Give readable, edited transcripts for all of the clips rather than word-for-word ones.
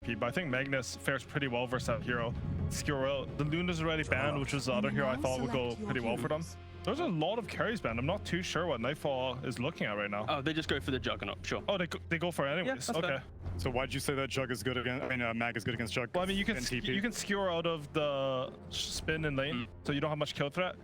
VP, but I think Magnus fares pretty well versus that hero. Skirrel, the Luna's already banned, which is the other hero I thought would go pretty well for them. There's a lot of carries banned. I'm not too sure what Nightfall is looking at right now. Oh, they just go for the Juggernaut, sure. Oh, they go for it anyways. Yeah, okay. fair. So why'd you say that Jug is good against? I mean, Mag is good against Jug. Well, I mean, you can skewer out of the spin in lane, so you don't have much kill threat,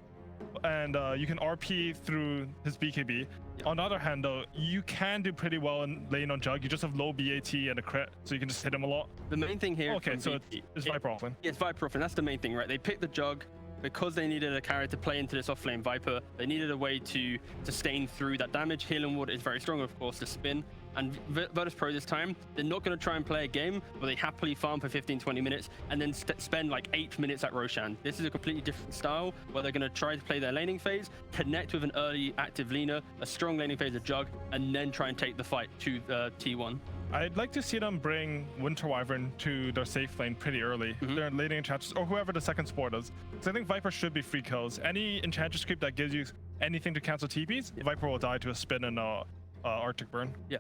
and you can RP through his BKB. Yeah. On the other hand, though, you can do pretty well in lane on Jug. You just have low BAT and a crit, so you can just hit him a lot. The main thing here. Okay, so it's Viper offlane. Yeah, it's Viper offlane. That's the main thing, right? They picked the Jug because they needed a carry to play into this offlane Viper. They needed a way to sustain through that damage. Healing Ward is very strong, of course, to spin. And Virtus.Pro this time, they're not going to try and play a game where they happily farm for 15-20 minutes and then spend like 8 minutes at Roshan. This is a completely different style where they're going to try to play their laning phase, connect with an early active laner, a strong laning phase of Jug, and then try and take the fight to T1. I'd like to see them bring Winter Wyvern to their safe lane pretty early. Their laning Enchantress, or whoever the second support is. Because I think Viper should be free kills. Any Enchantress creep that gives you anything to cancel TPs, Viper will die to a spin and Arctic Burn. Yeah.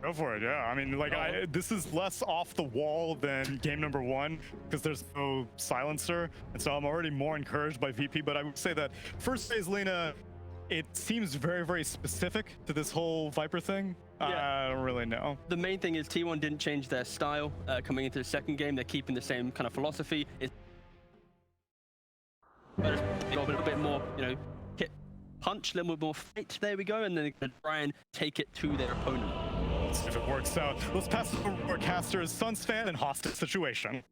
Go for it, yeah. I mean, like, this is less off the wall than game number 1 because there's no silencer, and so I'm already more encouraged by VP. But I would say that first phase Lena, it seems very, very specific to this whole Viper thing. Yeah. I don't really know. The main thing is T1 didn't change their style coming into the second game. They're keeping the same kind of philosophy. But it's got a little bit more, you know, hit, punch, a little bit more fight. There we go, and then they try and take it to their opponent. Let's see if it works out. Let's pass it over to casters, Suns fan, and hostage situation.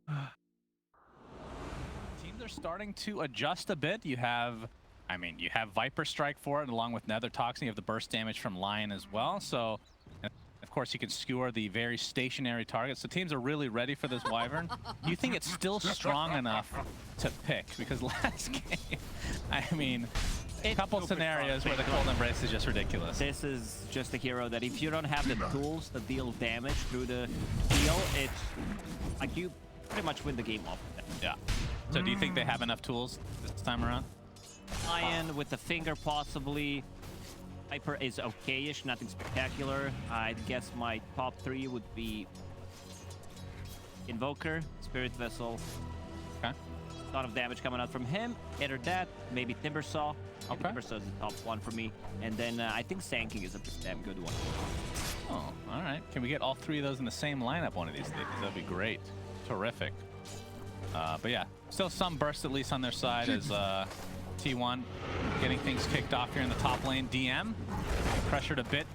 Teams are starting to adjust a bit. You have Viper Strike for it, along with Nether Toxin. You have the burst damage from Lion as well. So, of course, you can skewer the very stationary targets. So teams are really ready for this Wyvern. Do you think it's still strong enough to pick? Because last game, I mean, a couple scenarios where the Cold Embrace is just ridiculous. This is just a hero that if you don't have the tools that deal damage through the heal, it's like you pretty much win the game off of that. Yeah. So do you think they have enough tools this time around? Lion with the finger possibly. Viper is okay-ish, nothing spectacular. I'd guess my top 3 would be Invoker, Spirit Vessel. Okay. A lot of damage coming out from him. Either that, maybe Timbersaw. Okay. Timbersaw is the top 1 for me. And then I think Sanking is a damn good one. Oh, all right. Can we get all 3 of those in the same lineup one of these days? That'd be great. Terrific. But yeah, still some burst at least on their side as T1 getting things kicked off here in the top lane. DM pressured a bit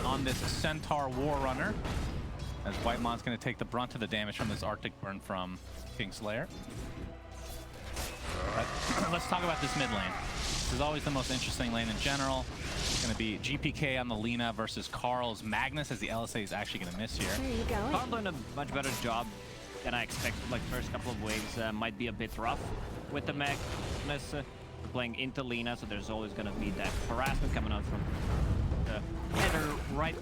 on this Centaur War Runner as Whitemond's going to take the brunt of the damage from this Arctic Burn from Kingslayer. Let's talk about this mid lane. This is always the most interesting lane in general. It's going to be GPK on the Lina versus Karl's Magnus, as the LSA is actually going to miss here. There you go. Karl doing a much better job than I expected. Like, first couple of waves might be a bit rough with the Magnus. Playing into Lina, so there's always going to be that harassment coming out from the header right,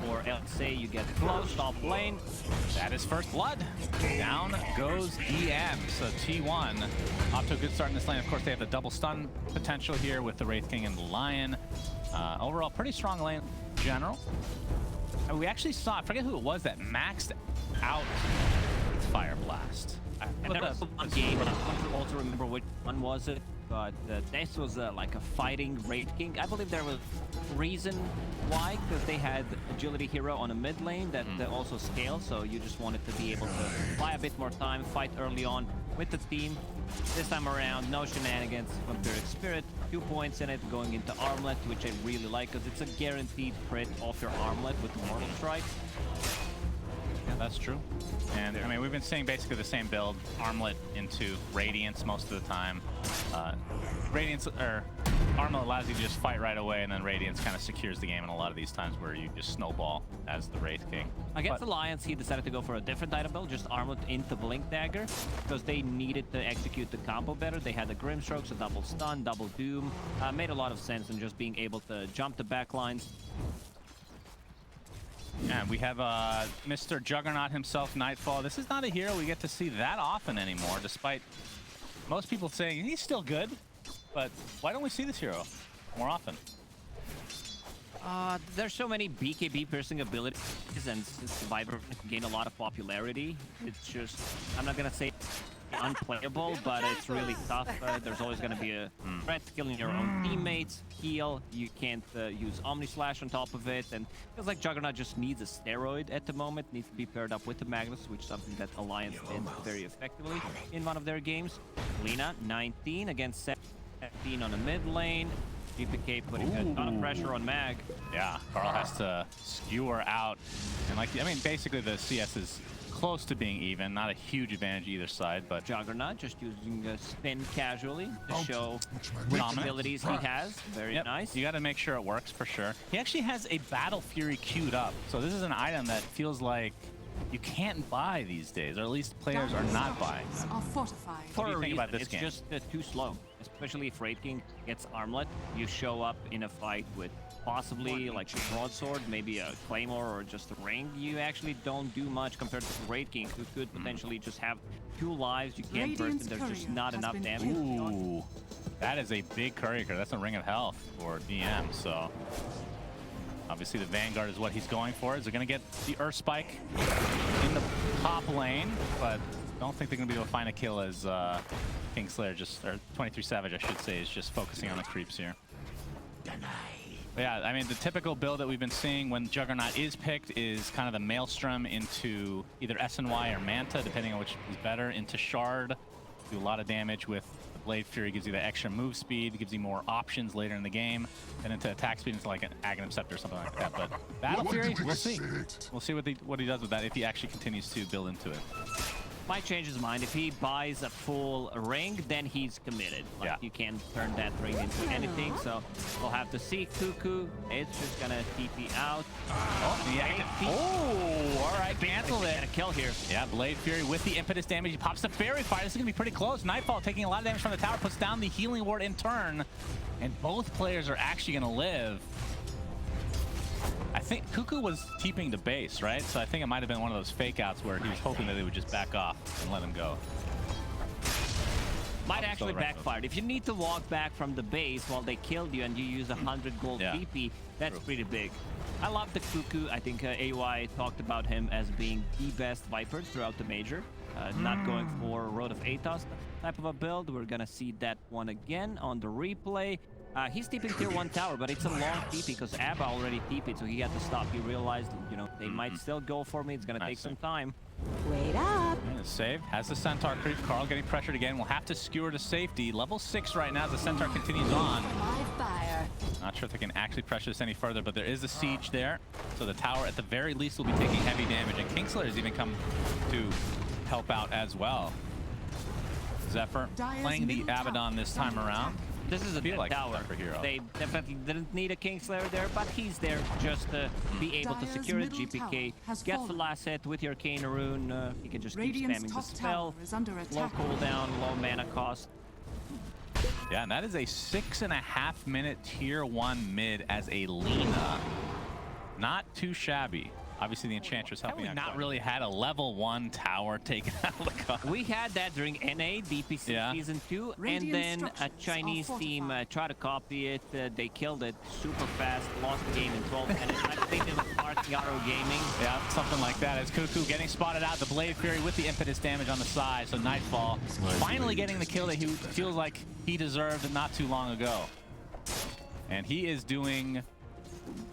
or LSA, you get close, top lane. That is first blood. Down goes DM. So T1 off to a good start in this lane. Of course, they have the double stun potential here with the Wraith King and the Lion. Overall, pretty strong lane in general. And we actually saw, I forget who it was that maxed out Fire Blast. And there was one game, and I don't also remember which one was it, but this was like a fighting Wraith King. I believe there was reason why, because they had agility hero on a mid lane that also scaled, so you just wanted to be able to buy a bit more time, fight early on with the team. This time around, no shenanigans. Vampiric Spirit, 2 points in it, going into Armlet, which I really like, because it's a guaranteed crit off your Armlet with Mortal Strike. Yeah, that's true. And I mean, we've been seeing basically the same build, Armlet into Radiance most of the time. Radiance, or Armlet allows you to just fight right away, and then Radiance kind of secures the game in a lot of these times where you just snowball as the Wraith King. Against Alliance, he decided to go for a different item build, just Armlet into Blink Dagger, because they needed to execute the combo better. They had the Grimstrokes, a double stun, double doom. Made a lot of sense in just being able to jump the backlines. And we have Mr. Juggernaut himself, Nightfall. This is not a hero we get to see that often anymore, despite most people saying he's still good. But why don't we see this hero more often? There's so many BKB piercing abilities, and since Viper gained a lot of popularity, it's just, I'm not gonna say unplayable, but it's really tough. There's always gonna be a threat to killing your own teammates, heal, you can't use Omni Slash on top of it, and it feels like Juggernaut just needs a steroid at the moment, needs to be paired up with the Magnus, which is something that Alliance did very effectively in one of their games. Lina, 19 against 17 on the mid lane. GPK putting a ton of pressure on Mag. Yeah, Carl has to skewer out. And like, I mean, basically the CS is close to being even, not a huge advantage either side, but Juggernaut just using a spin casually to show which abilities he has. Very nice. You got to make sure it works for sure. He actually has a Battle Fury queued up, so this is an item that feels like you can't buy these days, or at least players are not buying them. Are fortified. For a reason, about this it's game? just too slow. Especially if Wraith King gets armlet, you show up in a fight with possibly like a broadsword, maybe a claymore, or just a ring. You actually don't do much compared to the Wraith King, who could potentially just have 2 lives. You can't burst, and there's just not enough damage. Ooh, that is a big courier. That's a ring of health for DM. So obviously the Vanguard is what he's going for. Is they're going to get the Earth Spike in the top lane, but don't think they're going to be able to find a kill as Kingslayer or 23 Savage, I should say, is just focusing on the creeps here. But yeah, I mean, the typical build that we've been seeing when Juggernaut is picked is kind of the Maelstrom into either SNY or Manta, depending on which is better, into Shard. Do a lot of damage with the Blade Fury, gives you the extra move speed, gives you more options later in the game, and into attack speed into like an Aghanim Scepter or something like that. But Battle Fury, we'll see. We'll see what he does with that if he actually continues to build into it. Might change his mind. If he buys a full ring, then he's committed. Like, you can't turn that ring into anything, so we'll have to see. Cuckoo, it's just gonna TP out. All right, cancel it. Gonna kill here. Yeah, Blade Fury with the impetus damage. He pops the Fairy Fire. This is gonna be pretty close. Nightfall taking a lot of damage from the tower, puts down the healing ward in turn, and both players are actually gonna live. I think Cuckoo was TPing to base, right? So I think it might have been one of those fake outs where he was hoping that they would just back off and let him go. Might actually backfire. If you need to walk back from the base while they killed you and you use 100 gold TP, that's pretty big. I love the Cuckoo. I think AY talked about him as being the best Viper throughout the major. Not going for Road of Atos type of a build. We're gonna see that one again on the replay. He's TPing tier 1 tower, but it's a long TP because Abba already TP'd, so he had to stop. He realized, you know, they might still go for me. It's gonna take some time. Wait up. Save, has the Centaur creep. Carl getting pressured again. We'll have to skewer to safety. Level 6 right now as the Centaur continues on. Fire. Not sure if they can actually pressure this any further, but there is a siege there. So the tower at the very least will be taking heavy damage, and Kingslayer's even come to help out as well. Zephyr playing the Abaddon this time around. This is a dead tower. They definitely didn't need a Kingslayer there, but he's there just to be able to secure it. GPK gets the last hit with your Arcane Rune. He can just keep spamming the spell. Low cooldown, low mana cost. Yeah, and that is a 6.5 minute tier 1 mid as a Lina. Not too shabby. Obviously, the Enchantress helping out. Not really had a level 1 tower taken out of the car. We had that during NA, DPC Season 2, and then a Chinese team tried to copy it. They killed it super fast, lost the game in 12 minutes. I think it was Mark Yarrow Gaming. Yeah, something like that. As Cuckoo getting spotted out, the Blade Fury with the impetus damage on the side. So Nightfall finally getting the kill that he feels like he deserved not too long ago. And he is doing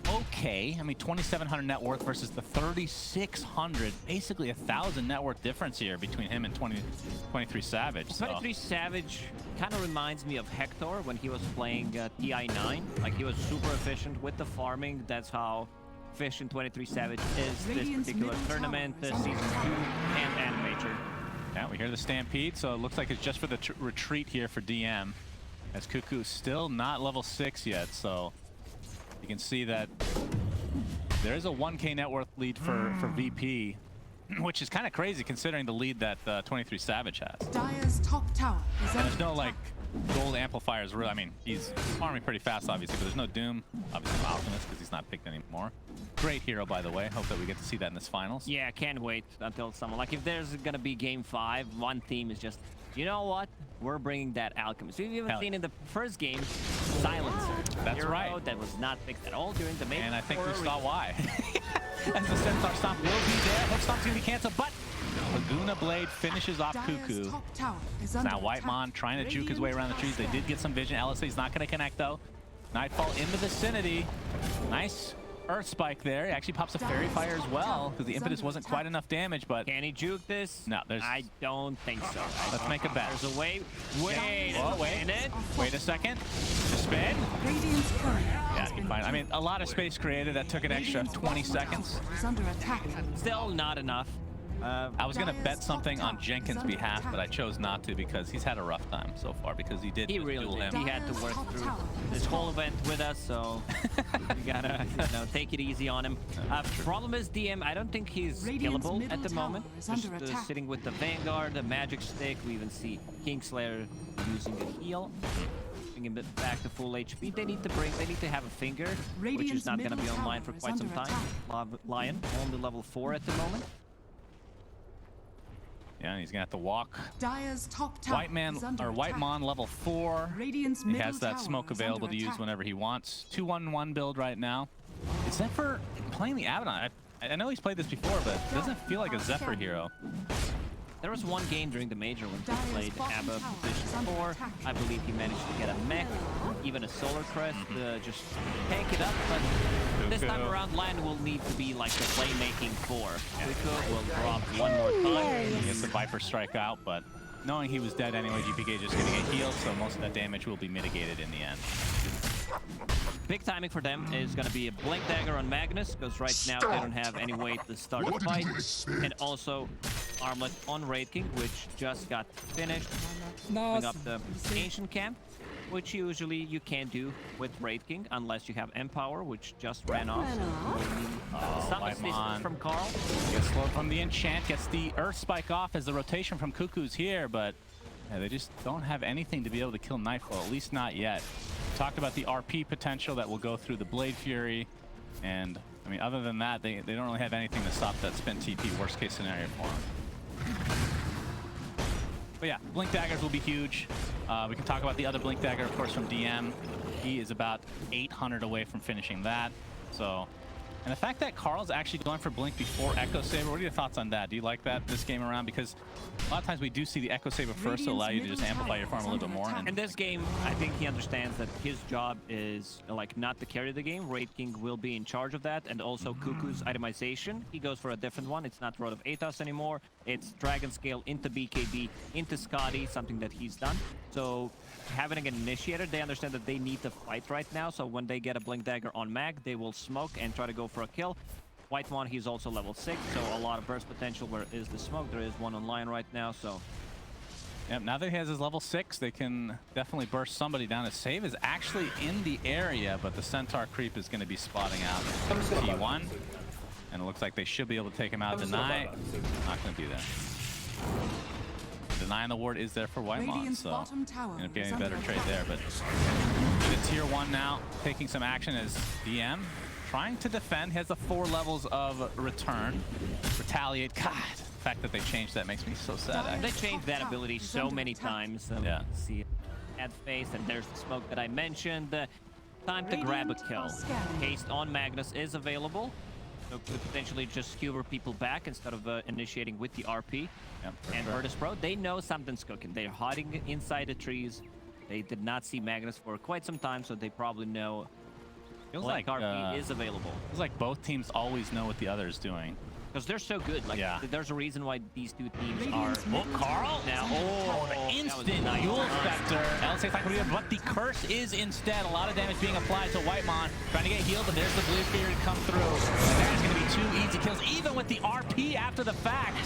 okay. I mean, 2,700 net worth versus the 3,600. Basically 1,000 net worth difference here between him and 23 Savage. 23 Savage kind of reminds me of Hector when he was playing TI9. Like, he was super efficient with the farming. That's how efficient 23 Savage is this particular tournament, Season 2 and Major. Yeah, we hear the Stampede, so it looks like it's just for the retreat here for DM. As Cuckoo's still not level 6 yet, so you can see that there is a 1K net worth lead for VP, which is kind of crazy considering the lead that 23 Savage has. Dire's top tower is and there's no like gold amplifiers. Really, I mean, he's farming pretty fast, obviously, but there's no Doom. Obviously, no Alchemist because he's not picked anymore. Great hero, by the way. Hope that we get to see that in this finals. Yeah, can't wait until someone like if there's gonna be Game 5, one team is just, you know what? We're bringing that Alchemist. We've even seen in the first game, silencer. That's Hero right. That was not picked at all during the main. And I think we saw why. As the Centaur Stomp will be there. Hook Stomp's going to be canceled, but Laguna Blade finishes off Dire's Cuckoo. top tower is under Now attack. Whitemon trying to juke his way around the trees. They did get some vision. LSA's not going to connect, though. Nightfall in the vicinity. Nice Earth Spike there. He actually pops a Fairy Fire as well, because the impetus wasn't quite enough damage, but... Can he juke this? No, there's... I don't think so. Let's make a bet. There's a way. Wait Oh, wait. a minute. Wait a second. Spin. Radiant's courier Yeah, has he been fine. I mean, a lot of space created. That took an extra Radiant's 20 bottom seconds. tower is under attack. Still not enough. I was going to Dire's bet something top on tower Jenkins' is under behalf, but I attack. chose not to because he's had a rough time so far because he did He just really duel did. him. He had to work Top through tower this is whole falling. event with us, so we gotta take it easy on him. Problem is, DM, I don't think he's Radiant's killable middle at the tower moment. is Just under attack. sitting with the Vanguard, the Magic Stick. We even see Kingslayer using the heal. Bringing him back to full HP. They need to have a finger, which is Radiant's not gonna be middle online for tower is quite some under time. Lion, only level 4 at the moment. Yeah, and he's going to have to walk. Dire's top tower is under attack. Whitemon level 4. Radiant's He middle has that tower smoke is available under to use attack. whenever he wants. 2-1-1 build right now. Is Zephyr playing the Abaddon? I know he's played this before, but it doesn't feel like a Zephyr hero. There was one game during the major when Dire's he played bottom ABBA tower position is under 4. attack. I believe he managed to get a mech, even a solar crest, just tank it up. But this time Cuckoo. around, Lion will need to be like the playmaking 4. Cuckoo will drop one more time. He gets the Viper Strike out, but knowing he was dead anyway, GPK just getting a heal, so most of that damage will be mitigated in the end. Big timing for them is going to be a Blink Dagger on Magnus, because right now they don't have any way to start the fight. And also Armlet on Raid King, which just got finished. Bring up the Ancient Camp, which usually you can't do with Raid King unless you have Empower, which just ran off. Some assist Whitemon. from Carl. Gets slowed from the enchant, gets the Earth Spike off as the rotation from Cuckoo's here, but yeah, they just don't have anything to be able to kill Nightfall, at least not yet. Talked about the RP potential that will go through the Blade Fury, and I mean, other than that, they don't really have anything to stop that spin TP, worst case scenario for them. But yeah, Blink Daggers will be huge. We can talk about the other Blink Dagger, of course, from DM. He is about 800 away from finishing that, so... And the fact that Carl's actually going for Blink before Echo Saber, what are your thoughts on that? Do you like that this game around? Because a lot of times we do see the Echo Saber first to allow you to just amplify your farm a little bit more. In this game, I think he understands that his job is like not to carry the game. Raid King will be in charge of that, and also Cuckoo's itemization. He goes for a different one. It's not Rod of Aethos anymore. It's Dragon Scale into BKB, into Scotty, something that he's done. So having an initiator, they understand that they need to fight right now. So when they get a Blink Dagger on Mag, they will smoke and try to go for a kill. Whitemon, he's also level 6, so a lot of burst potential. Where is the smoke? There is one online right now, so... Yep, now that he has his level 6, they can definitely burst somebody down. His save is actually in the area, but the Centaur creep is going to be spotting out T1. And it looks like they should be able to take him out. Deny, not going to do that. Denying the ward is there for Whitemon, Radiant's so bottom tower going to be is any under better trade attack. there. But the tier 1 now taking some action as DM trying to defend. He has the 4 levels of return. Retaliate. God, the fact that they changed that makes me so sad. They Actually. changed that ability so many times. Yeah. See it at face, and there's the smoke that I mentioned. Time to grab a kill. Haste on Magnus is available. So could potentially just skewer people back instead of initiating with the RP. Yep, And Virtus.Pro, they know something's cooking. They're hiding inside the trees. They did not see Magnus for quite some time, so they probably know Feels like like RP is available. Feels like both teams always know what the other is doing. Because they're so good. Like, Yeah. there's a reason why these two teams are... Radiant's middle Carl! Now, The instant Yule Spectre. LSA's not going to be but the curse is instead. A lot of damage being applied to Whitemon. Trying to get healed, but there's the blue Fury to come through. And there's going to be 2 easy kills, even with the RP after the fact.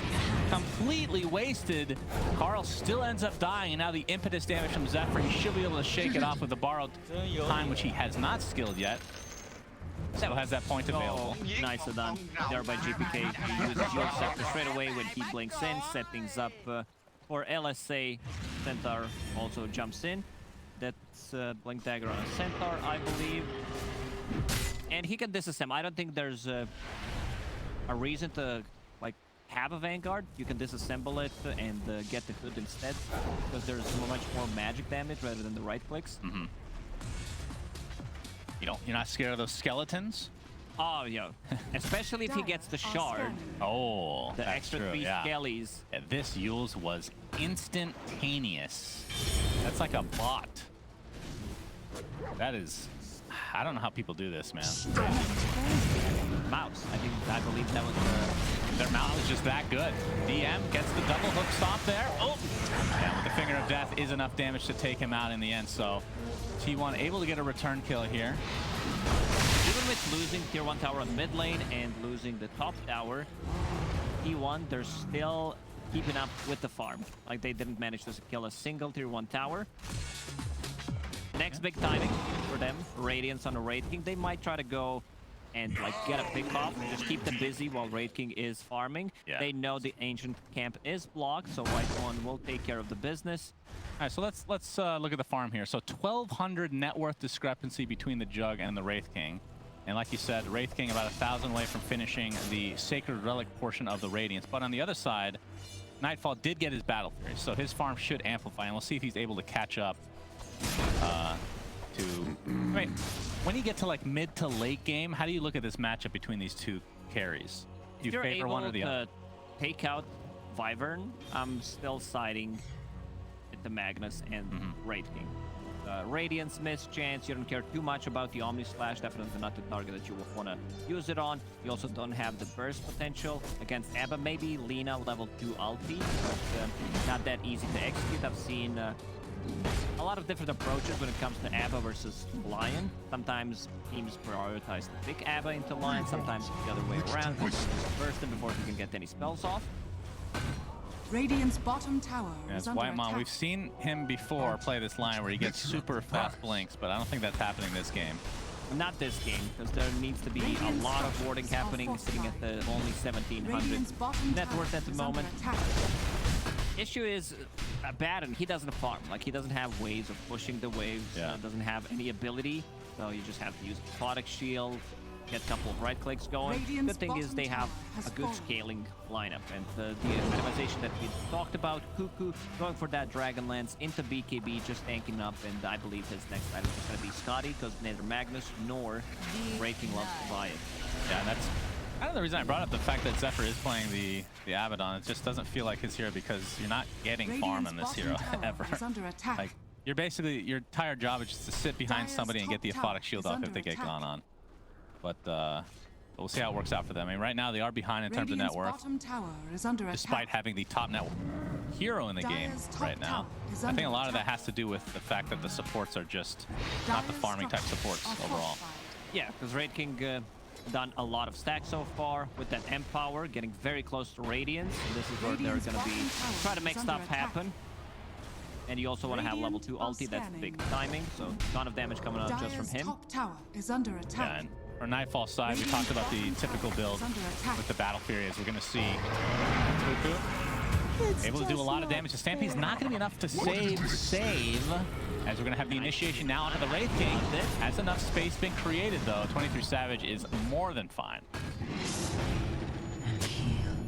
Completely wasted. Carl still ends up dying, and now the impetus damage from Zephyr. He should be able to shake it off with the borrowed time, which he has not skilled yet. Still has that point available. Nicely done there by GPK. He uses your sector straight away when he blinks in, set things up for LSA. Centaur also jumps in. That's Blink Dagger on a Centaur, I believe. And he can disassemble. I don't think there's a reason to like have a Vanguard. You can disassemble it and get the hood instead, because there's much more magic damage rather than the right clicks. You're not scared of those skeletons? Oh, yeah. Especially if he gets the shard. Oh, The that's extra true, 3 yeah. skellies. Yeah, this Yule's was instantaneous. That's like a bot. That is... I don't know how people do this, man. Mouse. I believe that was Their mouse is just that good. DM gets the double hook stop there. Oh! Yeah, with the Finger of Death is enough damage to take him out in the end, so T1 able to get a return kill here. Even with losing tier 1 tower on the mid lane and losing the top tower, T1, they're still keeping up with the farm. Like, they didn't manage to kill a single tier 1 tower. Next big timing for them, Radiance on the Raid King. They might try to go and like get a pick off, just keep them busy while Raid King is farming. Yeah. They know the ancient camp is blocked, so White One will take care of the business. All right, so let's look at the farm here. So 1,200 net worth discrepancy between the Jug and the Wraith King. And like you said, Wraith King about 1,000 away from finishing the Sacred Relic portion of the Radiance. But on the other side, Nightfall did get his Battle Fury, so his farm should amplify, and we'll see if he's able to catch up Wait, when you get to like mid to late game, how do you look at this matchup between these two carries? Do you favor one or the other? Take out Wyvern, I'm still siding with the Magnus and Raid King. Radiance miss chance, you don't care too much about the Omni Slash, definitely not the target that you would want to use it on. You also don't have the burst potential against Abba. Maybe Lina level 2 ulti, but not that easy to execute. I've seen a lot of different approaches when it comes to Abba versus Lion. Sometimes teams prioritize the big Abba into Lion, sometimes the other way around. Just burst him before he can get any spells off. Radiant's bottom tower is under White Mon. attack. We've seen him before play this line where he gets super fast blinks, but I don't think that's happening this game. Not this game, because there needs to be a lot of warding happening, sitting at the only 1,700 net worth at the moment. Issue is Baron, he doesn't farm. Like, he doesn't have ways of pushing the waves, doesn't have any ability, so you just have to use Product Shield, get a couple of right clicks going. Good thing is they have a good scaling lineup, and the randomization that we talked about, Cuckoo going for that Dragon Lance into BKB, just tanking up, and I believe his next item is going to be Scotty, because neither Magnus nor Raking loves to buy it. Yeah, and that's kind of the reason I brought up the fact that Zephyr is playing the Abaddon. It just doesn't feel like his hero because you're not getting farm in this hero ever. Like, you're basically, your entire job is just to sit behind somebody and get the Aphotic Shield off if they get gone on. But we'll see how it works out for them. I mean, right now they are behind in terms of net worth, despite having the top net hero in the game right now. I think a lot of that has to do with the fact that the supports are just not the farming type supports overall. Yeah, because Raid King done a lot of stacks so far with that Empower, getting very close to Radiance. And this is where they're going to be try to make stuff happen. And you also want to have level 2 ulti, that's big timing, so a ton of damage coming out just from him. Top tower is under attack. Yeah, and for Nightfall side, we talked about the typical build with the Battle Fury, as we're going to see Cuckoo able to do a lot of damage. The Stampede's not going to be enough to save, as we're going to have the initiation now onto the Wraith King. Has enough space been created, though. 23 Savage is more than fine.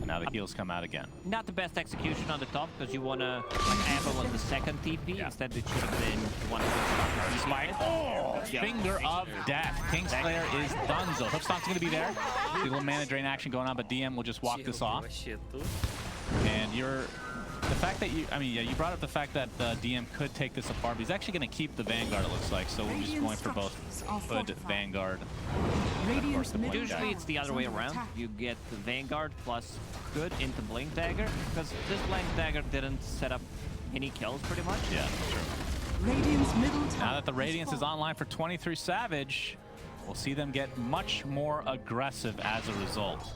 Now the heals come out again. Not the best execution on the top, because you want to, like, Abba was the second TP, instead it should have been one of the Spike. Oh, Finger of Death. Kingslayer is donezo. Hookstomp's going to be there. A little mana drain action going on, but DM will just walk this off. And the fact that you brought up the fact that DM could take this apart, but he's actually going to keep the Vanguard, it looks like. So we're just going for both Hood, Vanguard. Of course, the usually it's the other way around. You get the Vanguard plus Hood into Blink Dagger, because this Blink Dagger didn't set up any kills pretty much. Yeah, true. Radiant's middle tower. Now that the Radiance is online for 23 Savage, we'll see them get much more aggressive as a result.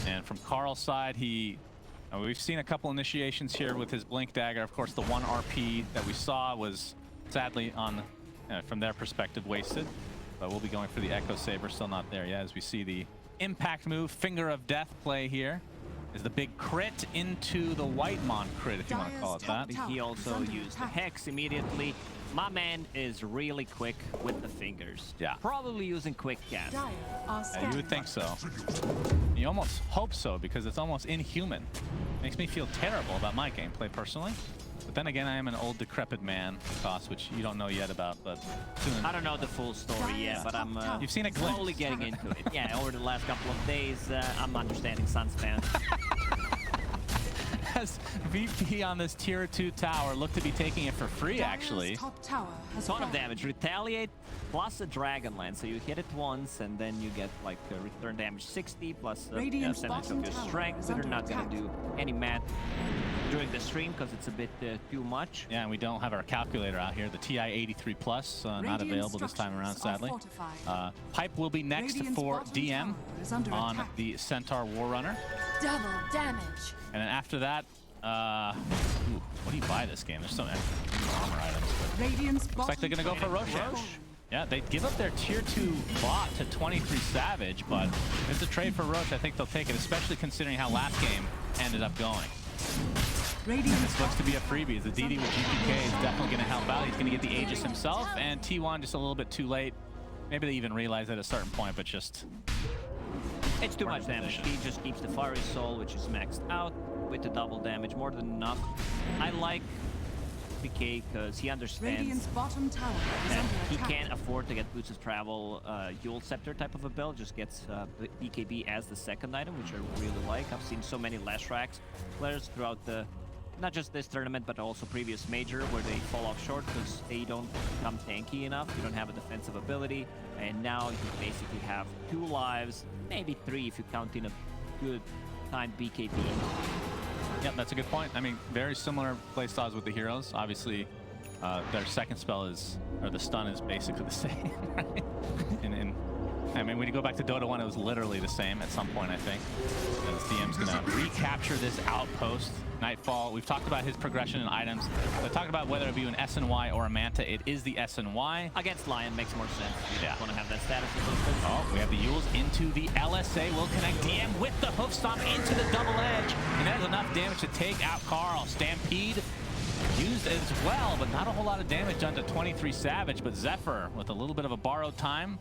And from Carl's side, we've seen a couple initiations here with his Blink Dagger. Of course, the one RP that we saw was sadly from their perspective, wasted. But we'll be going for the Echo Saber, still not there yet, as we see the impact move, Finger of Death play here. Is the big crit into the White Mon crit, if you want to call it that. He also used the Hex immediately. My man is really quick with the fingers. Yeah. Probably using quick cast. Dire are You scanning. would think so. You almost hope so because it's almost inhuman. Makes me feel terrible about my gameplay personally. But then again, I am an old decrepit man, Koss, which you don't know yet about, but soon. I don't know the full story yet, but I'm You've seen a glimpse. slowly getting into it. Yeah, over the last couple of days, I'm understanding Sunspan. As VP on this tier 2 tower look to be taking it for free, Dire's actually. top tower has Ton of fallen. damage. Retaliate plus a Dragonlance. So you hit it once, and then you get like return damage 60 plus Radiant's percentage of bottom your tower strength. is We're under not going attack. to do any math during the stream because it's a bit too much. Yeah, and we don't have our calculator out here. The TI 83 Plus not Radiant available this time around, structures are sadly. fortified. Pipe will be next Radiant's for bottom DM tower is under on attack. the Centaur War Runner. Double damage. And then after that, ooh, what do you buy this game? There's so many armor items. But Radiant's looks like they're going to go for Roshan. Yeah, they give up their tier 2 bot to 23 Savage, but if it's a trade for Roche, I think they'll take it, especially considering how last game ended up going. This looks to be a freebie. The DD with GPK is definitely going to help out. He's going to get the Aegis himself, and T1 just a little bit too late. Maybe they even realize at a certain point, but just... It's too much damage. He just keeps the Fiery Soul, which is maxed out, with the double damage. More than enough. I like PK because he understands Radiant's bottom tower is that under he attack. can't afford to get Boots of Travel, Yule Scepter type of a build. Just gets BKB as the second item, which I really like. I've seen so many Lashrax players throughout the, not just this tournament, but also previous major, where they fall off short because they don't become tanky enough. You don't have a defensive ability, and now you basically have 2 lives, maybe 3 if you count in a good time BKB. Yep, that's a good point. I mean, very similar playstyles with the heroes. Obviously, their second spell is, or the stun is basically the same, right? I mean, when you go back to Dota 1, it was literally the same at some point, I think. And this DM's gonna recapture this outpost. Nightfall, we've talked about his progression in items. We talked about whether it be an SNY or a Manta. It is the SNY. Against Lion makes more sense. You Yeah. want to have that status resistance. Oh, we have the Yules into the LSA. Will connect DM with the hoof stomp into the double edge. And that is enough damage to take out Carl. Stampede used as well, but not a whole lot of damage done to 23 Savage. But Zephyr with a little bit of a borrowed time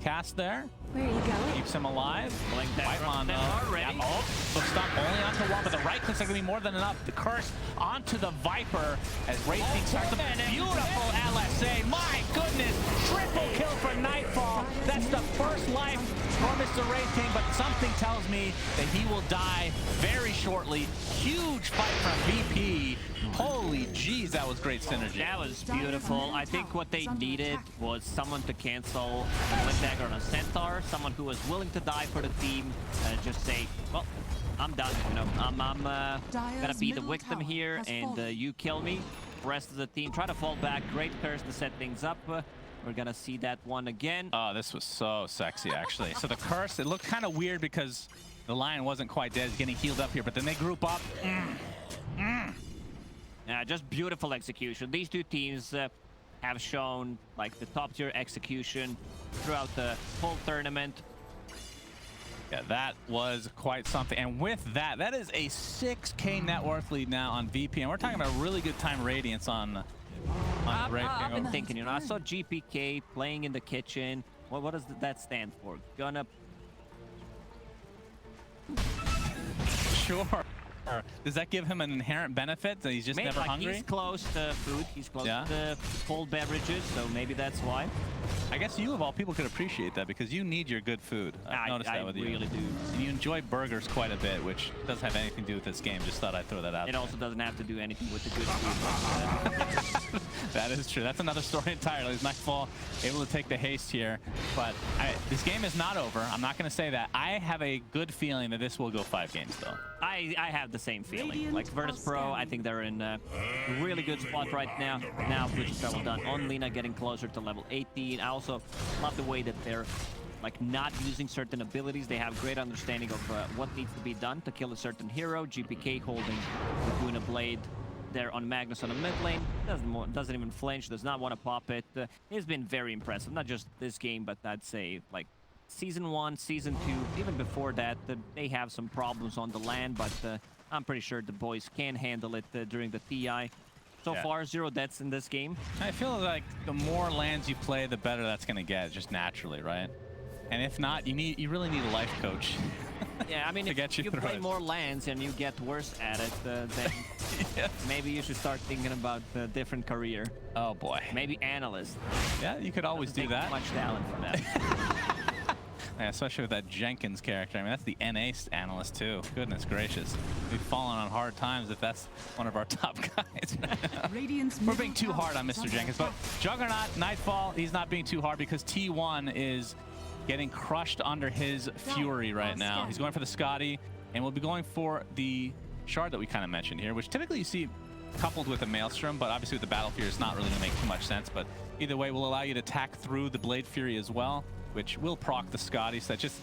cast there. Where are you going? Keeps him alive. Blink that White from on them already. Yeah, oh, hoof stomp only onto one, but the right click's not going to be more than enough. The curse onto the Viper as Racing starts a beautiful LSA. My goodness, triple kill for Nightfall. That's the first life for Mr. Racing, but something tells me that he will die very shortly. Huge fight from VP. Holy jeez, that was great synergy. That was beautiful. I think what they needed was someone to cancel a Blink Dagger on a Centaur, someone who was willing to die for the team and just say, well, I'm done. You know, I'm gonna be the victim here, and you kill me. Rest of the team try to fall back. Great curse to set things up. We're gonna see that one again. Oh, this was so sexy, actually. So the curse, it looked kind of weird because the Lion wasn't quite dead. He's getting healed up here, but then they group up. Yeah, just beautiful execution. These two teams have shown like the top tier execution throughout the whole tournament. Yeah, that was quite something. And with that, that is a 6K net worth lead now on VP. And we're talking about a really good time Radiance on I've been thinking, you know, I saw GPK playing in the kitchen. What does that stand for? Gonna... Sure. Does that give him an inherent benefit that he's just Maybe, never like, hungry? he's close to food, he's close Yeah. to cold beverages, so maybe that's why. I guess you of all people could appreciate that because you need your good food. I've noticed that with you. I really do. And you enjoy burgers quite a bit, which doesn't have anything to do with this game. Just thought I'd throw that out It there. also doesn't have to do anything with the good food. That is true. That's another story entirely. Nightfall able to take the haste here. But this game is not over. I'm not going to say that. I have a good feeling that this will go 5 games, though. I have the same feeling. Radiant Like Virtus.Pro, I think they're in a really good spot right now. Now Virtus.Pro done on Lina, getting closer to level 18. I also love the way that they're like not using certain abilities. They have great understanding of what needs to be done to kill a certain hero. GPK holding the Guna Blade there on Magnus on the mid lane. Doesn't even flinch, does not want to pop it. It's been very impressive. Not just this game, but I'd say like Season 1, Season 2, even before that, they have some problems on the land, but I'm pretty sure the boys can handle it during the TI. So far, 0 deaths in this game. I feel like the more lands you play, the better that's going to get, just naturally, right? And if not, you really need a life coach. Yeah, I mean, if you play more lands and you get worse at it, then maybe you should start thinking about a different career. Oh boy. Maybe analyst. Yeah, you could always do that. Much talent for that. Yeah, especially with that Jenkins character. I mean, that's the NA analyst too. Goodness gracious. We've fallen on hard times if that's one of our top guys. We're being too hard on Mr. Jenkins, but Juggernaut, Nightfall, he's not being too hard because T1 is getting crushed under his fury right now. He's going for the Scotty, and we'll be going for the shard that we kind of mentioned here, which typically you see coupled with a Maelstrom, but obviously with the Battle Fury, it's not really going to make too much sense. But either way, will allow you to attack through the Blade Fury as well, which will proc the Scotty. So that just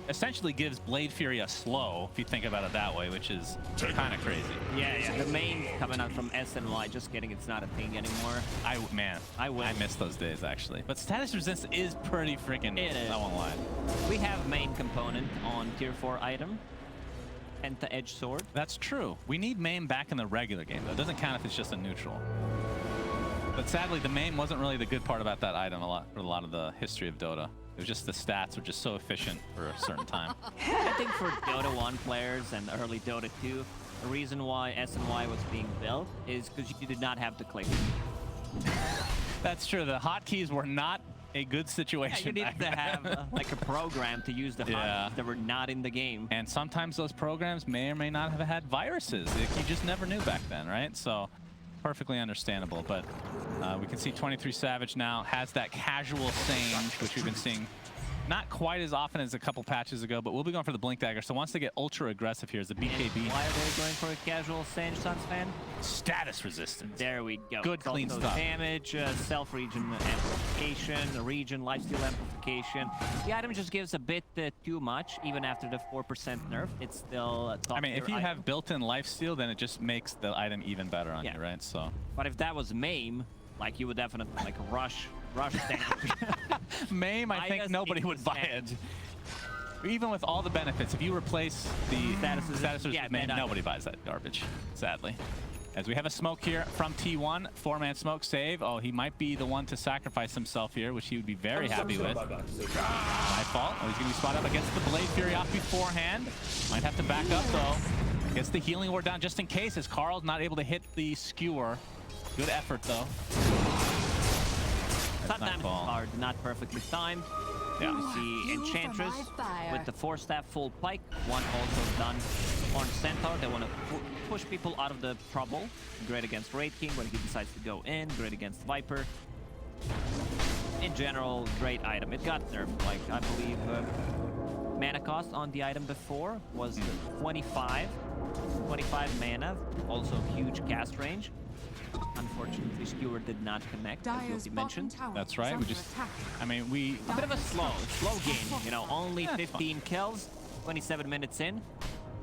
essentially gives Blade Fury a slow, if you think about it that way, which is kind of crazy. Yeah. The main coming out from SNY, just kidding, it's not a thing anymore. I miss those days, actually. But status resistance is pretty freaking, I won't lie. We have main component on tier 4 item. Penta Edge Sword. That's true. We need main back in the regular game, though. It doesn't count if it's just a neutral. But sadly, the main wasn't really the good part about that item for a lot of the history of Dota. It was just the stats were just so efficient for a certain time. I think for Dota 1 players and early Dota 2, the reason why SNY was being built is because you did not have to click. That's true. The hotkeys were not a good situation. Yeah, you needed to have like a program to use the hotkeys that were not in the game. And sometimes those programs may or may not have had viruses. You just never knew back then, right? So perfectly understandable. But we can see 23 Savage now has that casual Sage, which we've been seeing not quite as often as a couple patches ago, but we'll be going for the Blink Dagger. So once they get ultra aggressive here is the BKB. Why are they going for a casual Sage, Suns fan? Status resistance. There we go. Good, clean stuff. Damage, self-regen amplification, region lifesteal amplification. The item just gives a bit too much, even after the 4% nerf. It's still a top I mean, if you have built-in lifesteal, then it just makes the item even better on you, right? So. But if that was MAME, like you would definitely like rush damage. MAME, I think nobody would buy it. Even with all the benefits, if you replace the status with MAME, nobody buys that garbage, sadly. As we have a smoke here from T1, 4-man smoke save. Oh, he might be the one to sacrifice himself here, which he would be very happy with. Nightfall. Oh, he's going to be spotted up against the Blade Fury off beforehand. Might have to back up, though. Gets the healing ward down just in case, as Carl's not able to hit the skewer. Good effort, though. Sometimes it's hard, not perfectly timed. Yeah. You see Enchantress with the 4-staff full pike. One also done on Centaur. They want to push people out of the trouble. Great against Raid King when he decides to go in. Great against Viper. In general, great item. It got nerfed. Like, I believe mana cost on the item before was 25 mana. Also huge cast range. Unfortunately, Skewer did not connect, as will be mentioned. That's right. We just, I mean, a bit of a slow game. You know, only 15 kills, 27 minutes in.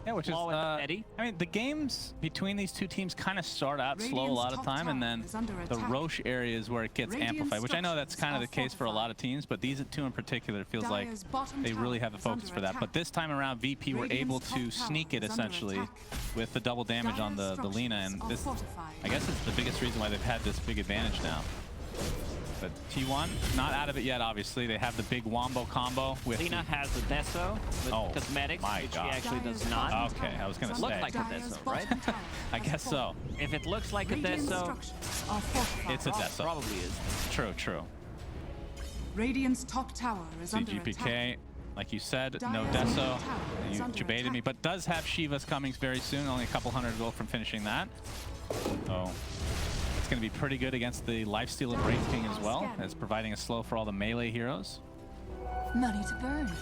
Yeah, which is, I mean, the games between these two teams kind of start out slow a lot of time, and then the Roche area is where it gets amplified, which I know that's kind of the case for a lot of teams, but these two in particular, it feels like they really have a focus for that. But this time around, VP were able to sneak it, essentially, with the double damage on the Lina, and this, I guess it's the biggest reason why they've had this big advantage now. But T1, not out of it yet, obviously. They have the big Wombo combo with... Lina has the Deso with cosmetics, which she actually does not. Okay, I was going to say. Looks like a Deso, right? I guess so. If it looks like a Deso, it's a Deso. Probably is. True. Radiant's top tower is under attack. CGPK, like you said, no Deso. You debated me, but does have Shiva's comings very soon. Only a couple hundred gold from finishing that. Oh. Going to be pretty good against the lifesteal of Raid King as well, as providing a slow for all the melee heroes. Money to burn.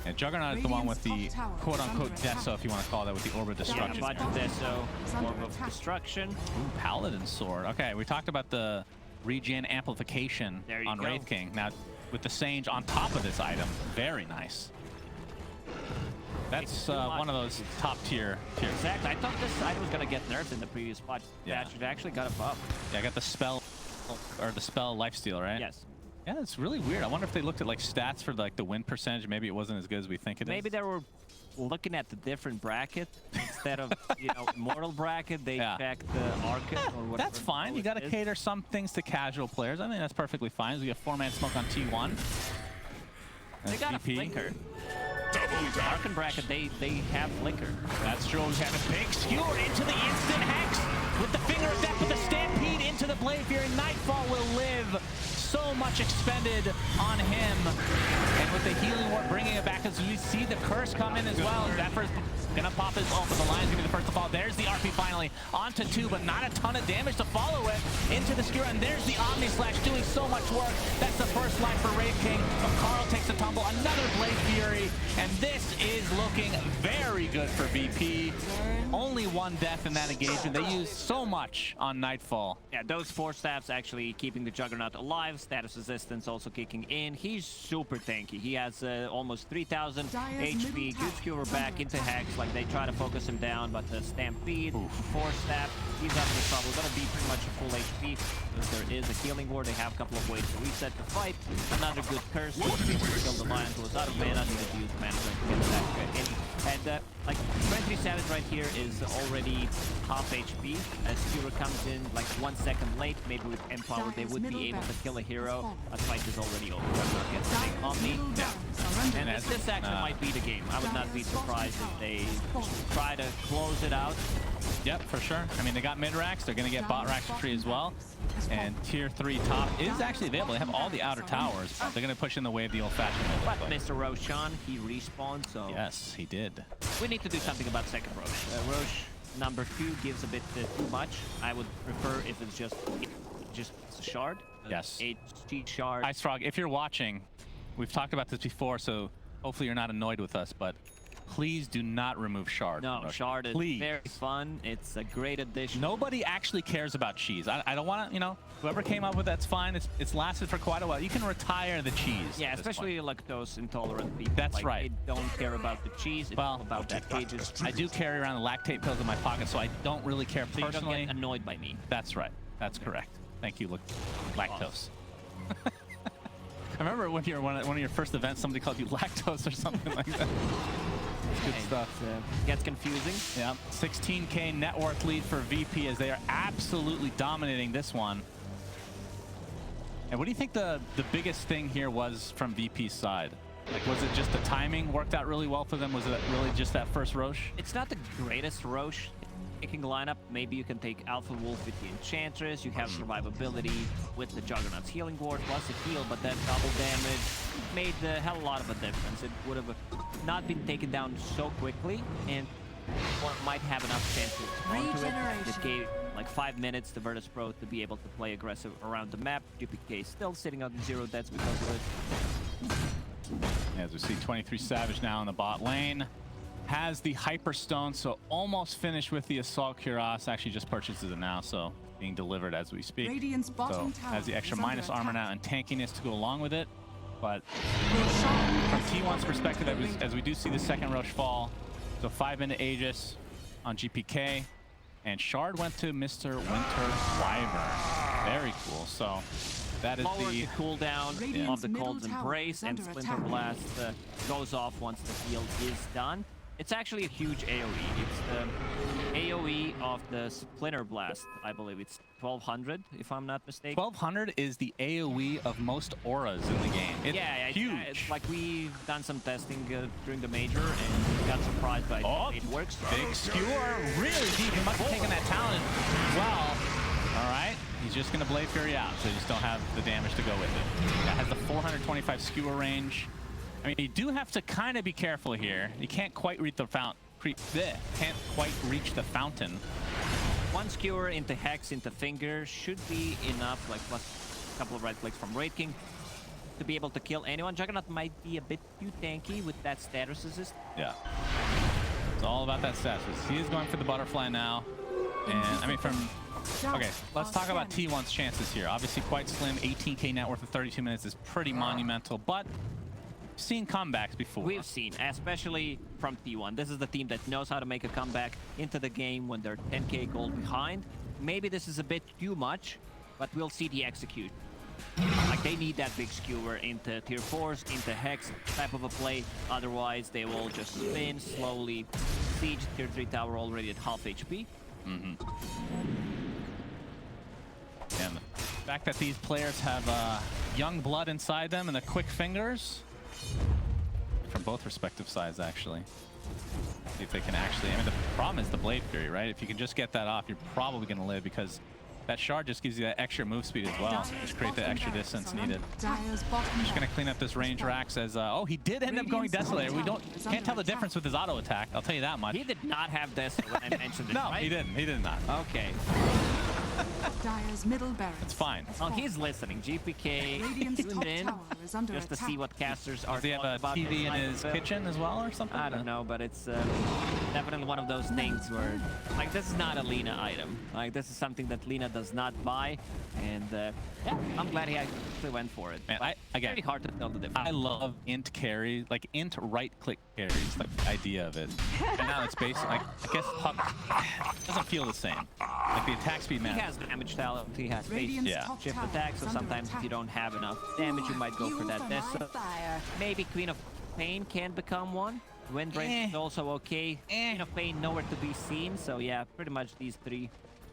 And Juggernaut is the one with the quote-unquote Deso, if you want to call that, with the Orb of Destruction. Yeah, Deso, Orb of Destruction. Ooh, Paladin Sword. Okay, we talked about the regen amplification on Wraith King. Now, with the Sage on top of this item, very nice. That's one of those top tier. Exactly. I thought this item was going to get nerfed in the previous patch. It actually got a buff. Yeah, I got the spell, or the spell lifesteal, right? Yes. Yeah, it's really weird. I wonder if they looked at like stats for like the win percentage. Maybe it wasn't as good as we think it is. Maybe there were looking at the different bracket instead of immortal bracket, they check the arcade or whatever. That's fine. You got to cater some things to casual players. I think that's perfectly fine. We have 4-man smoke on T1. They got VP. a flicker. Arcane bracket, they have flicker. That's true. We have a big skewer into the instant hex with the finger of death with the stampede into the Blade Fury. Nightfall will live. So much expended on him. And with the healing ward bringing it back as we see the curse come in as well. Zephyr's gonna pop his ult, but the Lion's gonna be the first to fall. There's the RP finally onto 2, but not a ton of damage to follow it into the skewer. And there's the Omni Slash doing so much work. That's the first life for Wraith King. But Carl takes a tumble, another Blade Fury, and this is looking very good for VP. Only 1 death in that engagement. They used so much on Nightfall. Yeah, those 4 staffs actually keeping the Juggernaut alive. Status resistance also kicking in. He's super tanky. He has almost 3,000 HP. Good skewer back into Hex. Like they try to focus him down, but the Stampede, 4 staff, he's having trouble. Gonna be pretty much a full HP. Because there is a healing ward. They have a couple of ways to reset the fight. Another good curse. Kill the Lion who was out of mana. Needed to use mana to get back in. And like 23 Savage right here is already half HP. As Skewer comes in like 1 second late, maybe with Empower they would be able to kill a hero. That fight is already over. Against the Omni. And this actually might be the game. I would not be surprised if they try to close it out. Yep, for sure. I mean, they got mid racks. They're going to get bot racks for free as well. And tier 3 top is actually available. They have all the outer towers. They're going to push in the wave the old-fashioned way. But Mr. Roshan, he respawned, so... Yes, he did. We need to do something about second Roche. Roche number 2 gives a bit too much. I would prefer if it's just a shard. Yes. HT shard. Ice Frog, if you're watching, we've talked about this before, so hopefully you're not annoyed with us, but please do not remove shard. No, shard is very fun. It's a great addition. Nobody actually cares about cheese. I don't want to, whoever came up with that's fine. It's lasted for quite a while. You can retire the cheese. Yeah, especially lactose intolerant people. That's right. They don't care about the cheese. It's all about that pages. I do carry around the lactate pills in my pocket, so I don't really care personally. You don't get annoyed by me. That's right. That's correct. Thank you, lactose. I remember when you were one of your first events, somebody called you lactose or something like that. Good stuff. Gets confusing. Yeah, 16K net worth lead for VP as they are absolutely dominating this one. And what do you think the biggest thing here was from VP's side? Like, was it just the timing worked out really well for them? Was it really just that first Roche? It's not the greatest Roche. Picking lineup, maybe you can take Alpha Wolf with the Enchantress. You have survivability with the Juggernaut's healing ward plus a heal, but that double damage made a hell of a lot of a difference. It would have not been taken down so quickly, and one might have enough chance to respond to it. It gave like 5 minutes to Virtus.Pro to be able to play aggressive around the map. GPK still sitting on 0 deaths because of it. As we see 23 Savage now in the bot lane. Has the Hyperstone, so almost finished with the Assault Cuirass. Actually just purchases it now, so being delivered as we speak. So has the extra minus armor now and tankiness to go along with it. But from T1's perspective, as we do see the second Roche fall, so 5-minute Aegis on GPK, and Shard went to Mr. Winter Wyvern. Very cool. So that is the cooldown of the Cold's Embrace, and Splinter Blast goes off once the field is done. It's actually a huge AoE. It's the AoE of the Splinter Blast. I believe it's 1200, if I'm not mistaken. 1200 is the AoE of most auras in the game. It's huge. It's like we've done some testing during the major and got surprised by how it works. Big skewer, really deep. He must have taken that talent well. All right, he's just gonna Blade Fury out, so you just don't have the damage to go with it. That has the 425 skewer range. I mean, you do have to kind of be careful here. You can't quite reach the fountain. One skewer into Hex into Finger should be enough, like plus a couple of right clicks from Wraith King to be able to kill anyone. Juggernaut might be a bit too tanky with that status resist. Yeah. It's all about that status resist. He is going for the butterfly now. And I mean, okay, let's talk about T1's chances here. Obviously quite slim. 18K net worth of 32 minutes is pretty monumental, but seen comebacks before. We've seen, especially from T1. This is the team that knows how to make a comeback into the game when they're 10K gold behind. Maybe this is a bit too much, but we'll see the execution. Like they need that big skewer into tier 4s, into Hex type of a play. Otherwise, they will just spin slowly. Siege tier 3 tower already at half HP. And the fact that these players have young blood inside them and the quick fingers from both respective sides, actually. See if they can actually. I mean, the problem is the Blade Fury, right? If you can just get that off, you're probably going to live because that shard just gives you that extra move speed as well. Just create the extra distance needed. Just gonna clean up this range Rax as oh, he did end up going Desolator. We can't tell the difference with his auto attack. I'll tell you that much. He did not have this when I mentioned it. No, right? he didn't. He did not. Okay. Dire's middle barracks. It's fine. Oh, he's listening. GPK tuned in just to see what casters are. Does he have a about TV in his kitchen as well or something? I don't know, but it's definitely one of those things where, like, this is not a Lina item. Like, this is something that Lina does not buy, and yeah, I'm glad he actually went for it. Man, It's very hard to tell the difference. I love int carry, like int right-click carries, like the idea of it. And now it's based, like, I guess Puck doesn't feel the same. Like the attack speed He matters. has damage talent. He has space Yeah. shift attack, so sometimes if you don't have enough damage, you might go for that. Maybe Queen of Pain can become one. Windbreak is also okay. Queen of Pain nowhere to be seen, so yeah, pretty much these three.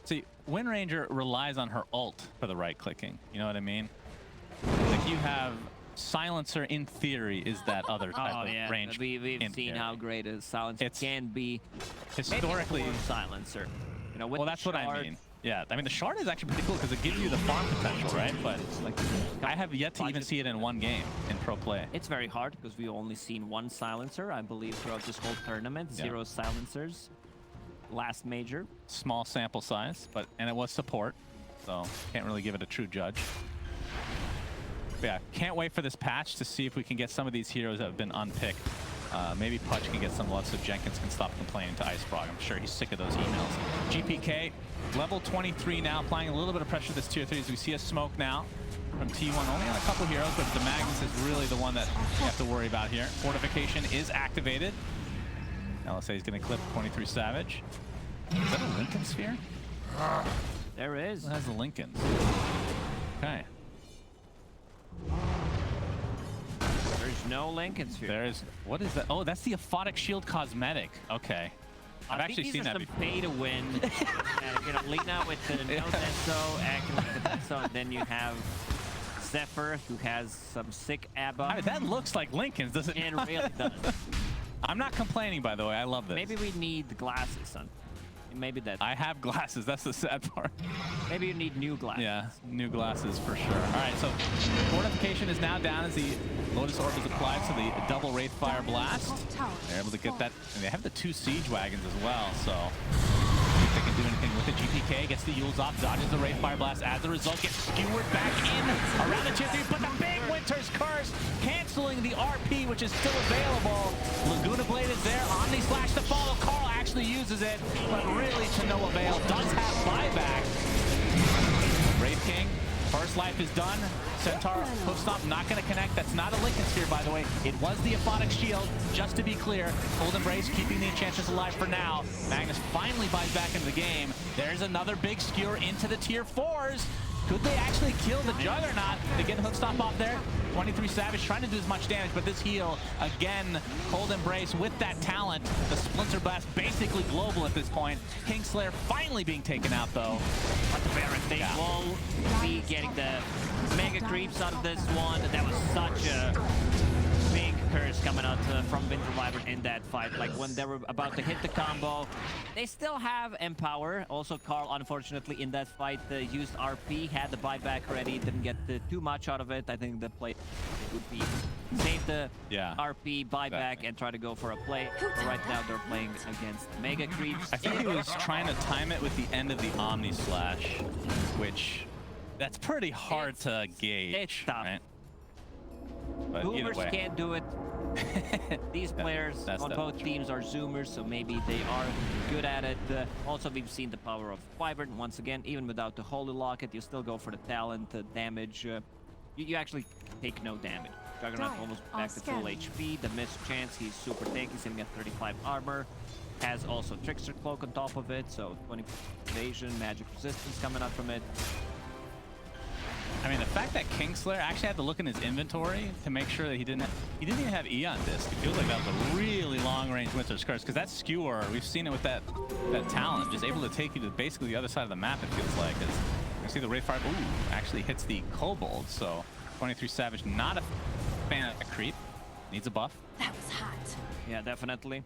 See, Wind Ranger relies on her ult for the right-clicking. You know what I mean? Like you have Silencer in theory is that other type of range. We've seen how great a Silencer can be. Historically, Silencer. You know, with well, that's what I mean. Yeah, I mean the shard is actually pretty cool because it gives you the farm potential, right? But like, I have yet to even see it in one game in pro play. It's very hard because we've only seen one Silencer, I believe, throughout this whole tournament. 0 Silencers. Last major. Small sample size, and it was support, so can't really give it a true judge. But yeah, can't wait for this patch to see if we can get some of these heroes that have been unpicked. Maybe Pudge can get some love so Jenkins can stop complaining to Ice Frog. I'm sure he's sick of those emails. GPK, level 23 now, applying a little bit of pressure to this tier 3 as we see a smoke now from T1. Only on a couple heroes, but the Magnus is really the one that you have to worry about here. Fortification is activated. LSA is going to clip 23 Savage. Is that a Lincoln Sphere? There is. It has the Lincolns. Okay. There's no Lincoln Sphere. There's, what is that? Oh, that's the Aphotic Shield cosmetic. Okay. I've actually seen that before. Pay to win. You know, Lina with the no Denso, Akin with the Denso, and then you have Zephyr who has some sick ABBA. I mean, that looks like Lincoln's, doesn't it? It really does. I'm not complaining, by the way. I love this. Maybe we need glasses, son. Maybe that. I have glasses. That's the sad part. Maybe you need new glasses. Yeah, new glasses for sure. All right, so fortification is now down as the Lotus Orb is applied to the double Wraith Fire Blast. They're able to get that, and they have the 2 Siege Wagons as well, so see if they can do anything with it. GPK gets the Yules off, dodges the Wraith Fire Blast. As a result, gets skewered back in around the tier 3, but the big Winter's Curse canceling the RP, which is still available. Laguna Blade is there. Omni Slash to follow. Carl actually uses it, but really to no avail. Does have buyback. Wraith King, first life is done. Centaur, hoof stomp, not going to connect. That's not a Lincoln Sphere, by the way. It was the Aphotic Shield, just to be clear. Cold Embrace keeping the Enchantress alive for now. Magnus finally buys back into the game. There's another big skewer into the tier 4s. Could they actually kill the Juggernaut? They get the hook stomp off there. 23 Savage trying to do as much damage, but this heal, again, Cold Embrace with that talent. The Splinter Blast basically global at this point. Kingslayer finally being taken out, though. But the Baron, they will be getting the mega creeps out of this one. That was such a big curse coming out from Winter Wyvern in that fight. Like when they were about to hit the combo, they still have Empower. Also, Carl, unfortunately, in that fight, used RP, had the buyback ready, didn't get too much out of it. I think the play would be save the RP, buyback, and try to go for a play. But right now, they're playing against Mega Creeps. I think he was trying to time it with the end of the Omni Slash, which that's pretty hard to gauge. It's tough. Right? But Zoomers can't do it. These players on both teams are Zoomers, so maybe they are good at it. Also, we've seen the power of Wyvern once again. Even without the Holy Locket, you still go for the talent damage. You actually take no damage. Juggernaut almost back to full HP. The missed chance, he's super tanky, sitting at 35 armor. Has also Trickster Cloak on top of it, so 20 evasion, magic resistance coming out from it. I mean, the fact that Kingslayer actually had to look in his inventory to make sure that he didn't even have Eon Disc. It feels like that was a really long-range Winter's Curse, because that skewer, we've seen it with that talent, just able to take you to basically the other side of the map, it feels like. As you see the Ray Fire, ooh, actually hits the Kobold, so 23 Savage, not a fan of that creep. Needs a buff. That was hot. Yeah, definitely.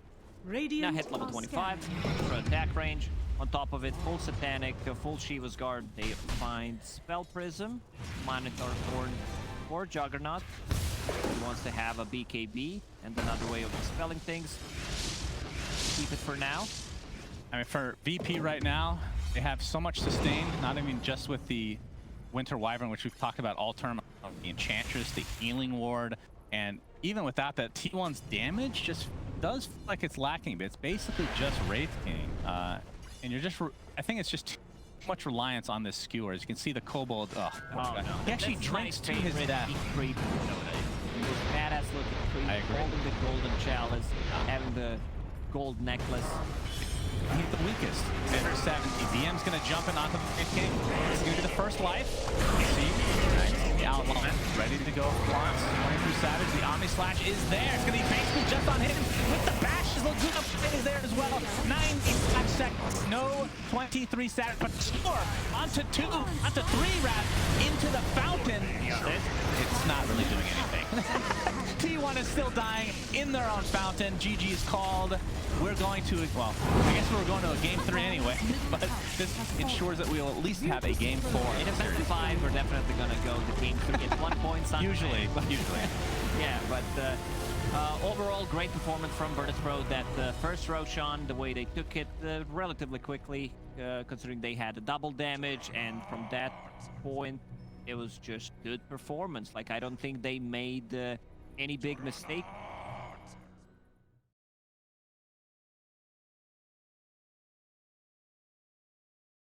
Now Radiant hit level are 25 scanning. for attack range. On top of it, full Satanic, full Shiva's Guard. They find Spell Prism, Minotaur Thorn, or Juggernaut. He wants to have a BKB and another way of dispelling things. Keep it for now. I mean, for VP right now, they have so much sustain, not even just with the Winter Wyvern, which we've talked about all term, the Enchantress, the Healing Ward, and even without that, T1's damage just does feel like it's lacking, but it's basically just Wraith King. And you're just, I think it's just too much reliance on this skewer. As you can see, the Kobold, Oh, no. he actually That's drinks my to his favorite death. creep in Dota. This badass looking creep, I agree. holding the golden chalice, having the gold necklace. He's the weakest. Center 70. DM's gonna jump in onto the Wraith King. This is gonna be the first life. You see, the Outlaw ready to go. Once 23 Savage, the Omni Slash is there. It's gonna be basically just on him with the bash. Laguna is there as well. 95 seconds. No 23 Savage, but score onto 2, onto 3 rather, into the fountain. It's not really doing anything. T1 is still dying in their own fountain. GG is called. We're going to, well, I guess we're going to a game 3 anyway, but this ensures that we'll at least have a game 4. In a best of 5, we're definitely gonna go to game 3 at 1 point. Usually. Yeah, but overall, great performance from Virtus.Pro. That first Roshan, the way they took it relatively quickly, considering they had a double damage, and from that point, it was just good performance. Like, I don't think they made any big mistake